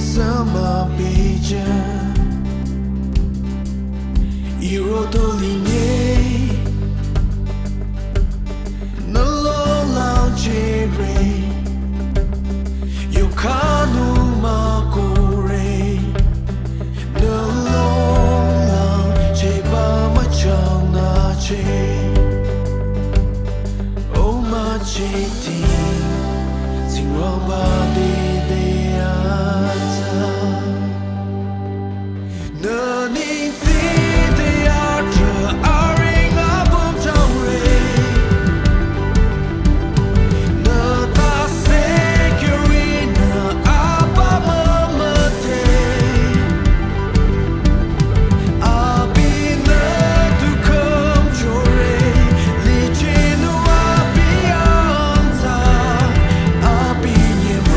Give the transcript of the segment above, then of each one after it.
sama bija roto linye longlangchehre Yokhangnung mükohre longlangchehba müchangnahcheh müchehdhing Tsingrangba atsa neng adrü aring apüm changre tase ihnü apüm mümüdhe abi nüdu khümchore Lihchehnung Abi yangthsa NYEMÜYANGNUNG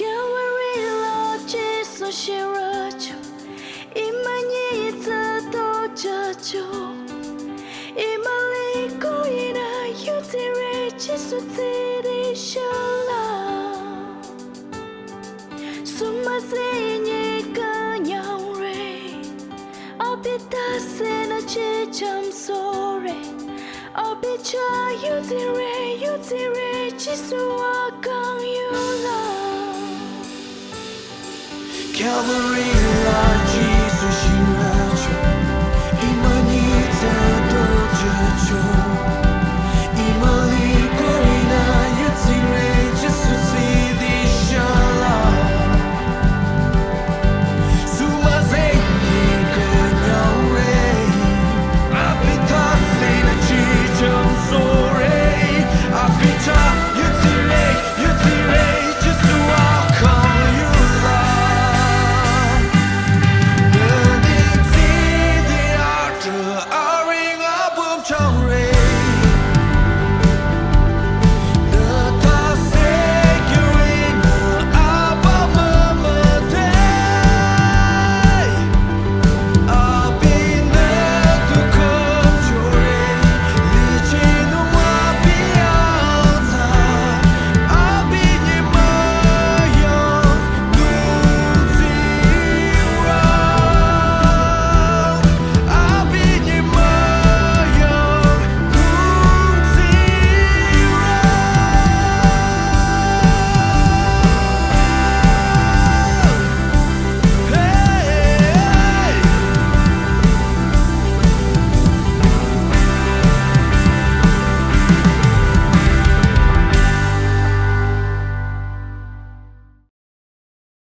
Calvary la Jisu shiracho imanye itsato jacho imaliko ina yutere Jisu tsare shala sumazenye kanyangre tase na changre abicha yutere Jisu akang yula Calvary